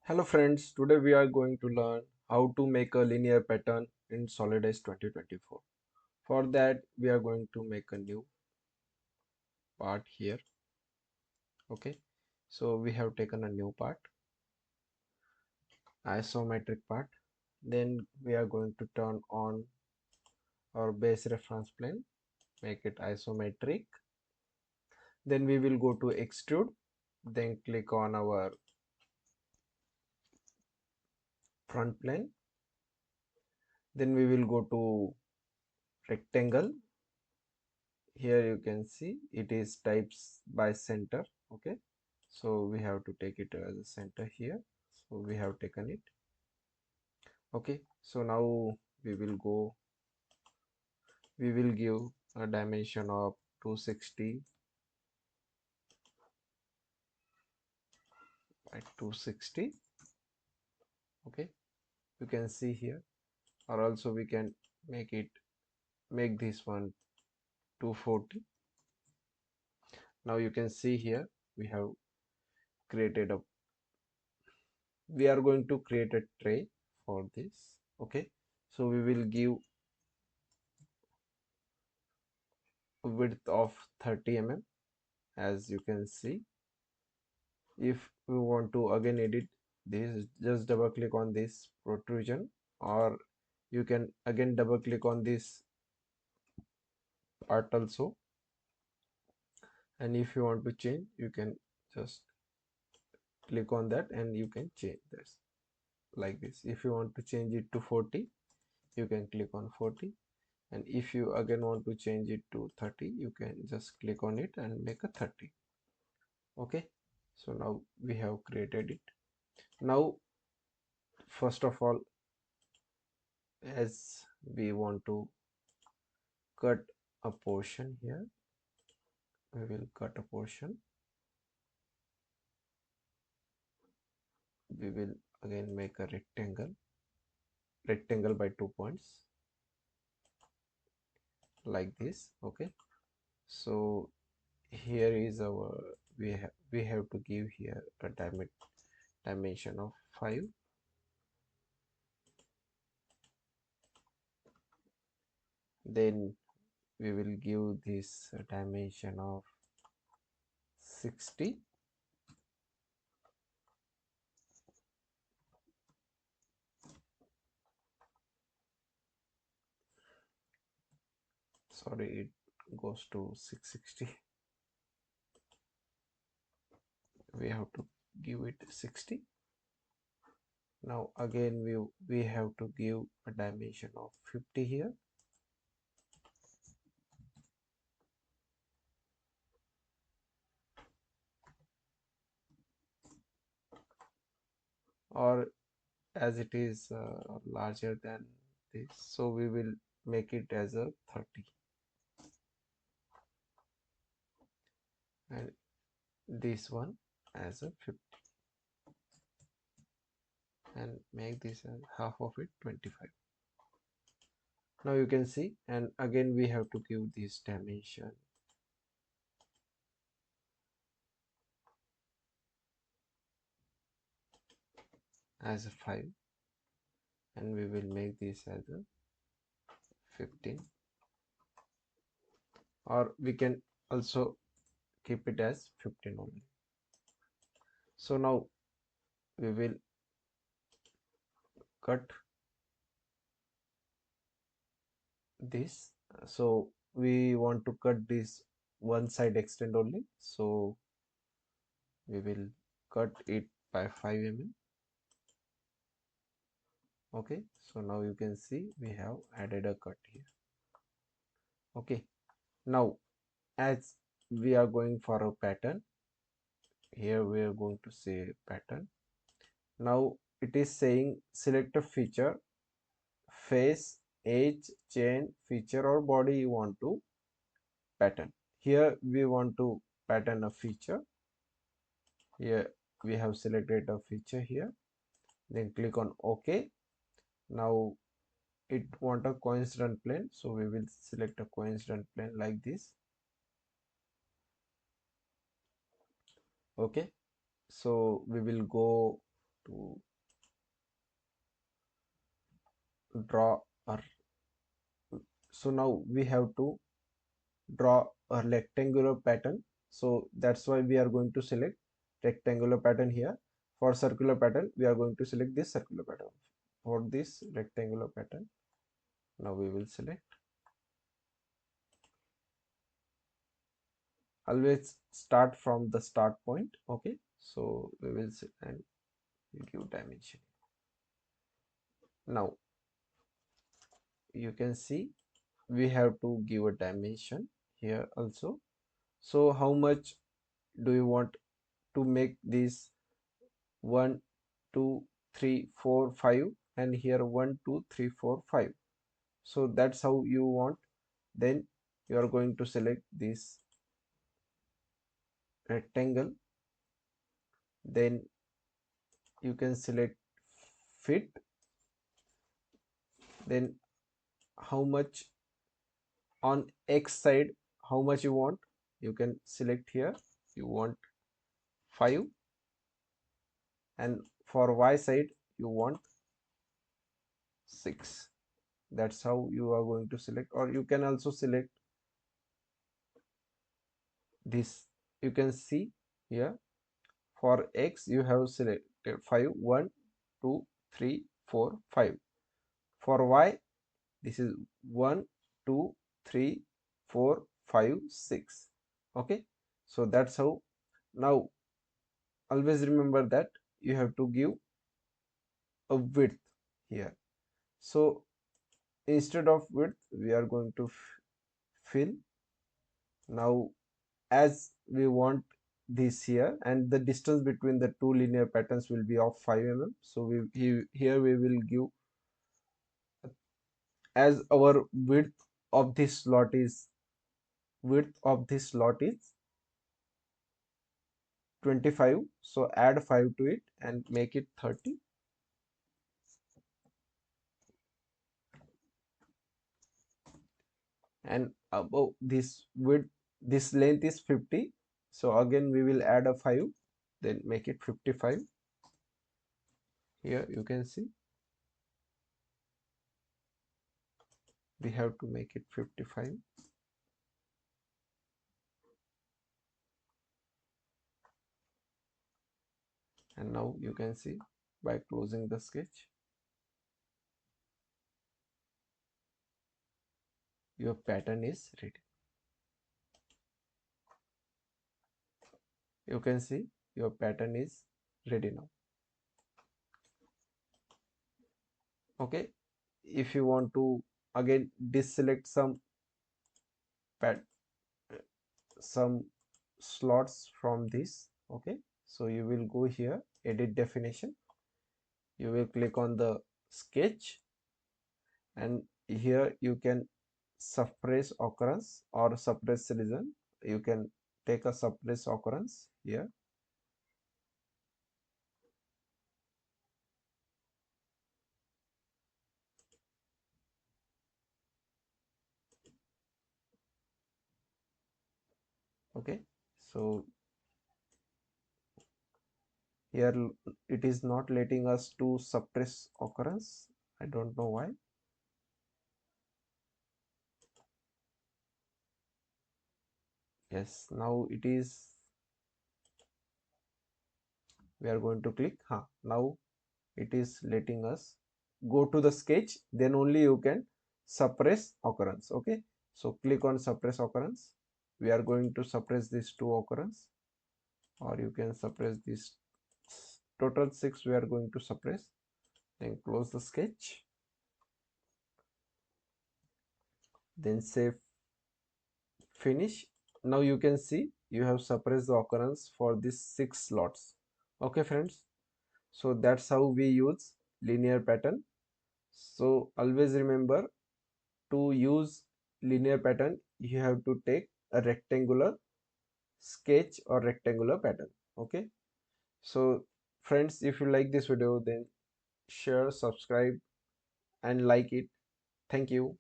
Hello friends, today we are going to learn how to make a linear pattern in SolidWorks 2024. For that we are going to make a new part here. Okay, so we have taken a new part, isometric part. Then we are going to turn on our base reference plane, make it isometric. Then we will go to extrude, then click on our front plane. Then we will go to rectangle. Here you can see it is types by center. Okay, so we have to take it as a center here, so we have taken it. Okay, so now we will give a dimension of 260 by 260. Okay, you can see here, or also we can make this one 240. Now you can see here we have created a we are going to create a tray for this. Okay, so we will give width of 30 mm. As you can see, if we want to again edit this, just double click on this protrusion, or you can again double click on this part also, and if you want to change you can just click on that and you can change this like this. If you want to change it to 40, you can click on 40, and if you again want to change it to 30, you can just click on it and make a 30. Okay, so now we have created it. Now first of all, as we want to cut a portion here, we will cut a portion. We will again make a rectangle by 2 points like this. Okay, so here is our we have to give here a dimension of 5. Then we will give this a dimension of 60. Sorry, it goes to 660. We have to give it 60. Now again we have to give a dimension of 50 here. Or as it is larger than this, so we will make it as a 30, and this one as a 50, and make this as half of it 25. Now you can see, and again we have to give this dimension as a 5, and we will make this as a 15, or we can also keep it as 15 only. So now we will cut this. So we want to cut this one side extend only, so we will cut it by 5 mm. Okay, so now you can see we have added a cut here. Okay, now as we are going for a pattern, here we are going to say pattern. Now it is saying select a feature, face, edge, chain, feature or body you want to pattern. Here we want to pattern a feature. Here we have selected a feature here, then click on OK. Now it want a coincident plane, so we will select a coincident plane like this. Okay, so we will go to draw a, so now we have to draw a rectangular pattern. So that's why we are going to select rectangular pattern here. For circular pattern we are going to select this circular pattern. For this rectangular pattern, now we will select. Always start from the start point. Okay, so we will and give dimension. Now you can see we have to give a dimension here also. So how much do you want to make this? 1 2 3 4 5, and here 1 2 3 4 5. So that's how you want. Then you are going to select this rectangle, then you can select fit, then how much on X side, how much you want, you can select here. You want 5, and for Y side you want 6. That's how you are going to select. Or you can also select this. You can see here, for X you have selected 5, 1 2 3 4 5. For Y this is 1 2 3 4 5 6. Okay, so that's how. Now always remember that you have to give a width here. So instead of width we are going to fill. Now as we want this here, and the distance between the two linear patterns will be of 5 mm, so here we will give, as our of this slot is width of this slot is 25, so add 5 to it and make it 30. And above this width, this length is 50, so again we will add a 5, then make it 55. Here you can see we have to make it 55. And now you can see, by closing the sketch, your pattern is ready. You can see your pattern is ready now. Okay, if you want to again deselect pat some slots from this, okay, so you will go here, edit definition, you will click on the sketch, and here you can suppress occurrence or suppress region. You can take a suppress occurrence here. Okay, so here it is not letting us to suppress occurrence. I don't know why. Yes, now it is. We are going to click. Now it is letting us go to the sketch. Then only you can suppress occurrence. Okay, so click on suppress occurrence. We are going to suppress these two occurrence, or you can suppress this total 6. We are going to suppress. Then close the sketch. Then save, finish. Now you can see you have suppressed the occurrence for these 6 slots. Okay friends, so that's how we use linear pattern. So always remember, to use linear pattern you have to take a rectangular sketch or rectangular pattern. Okay, so friends, if you like this video, then share, subscribe and like it. Thank you.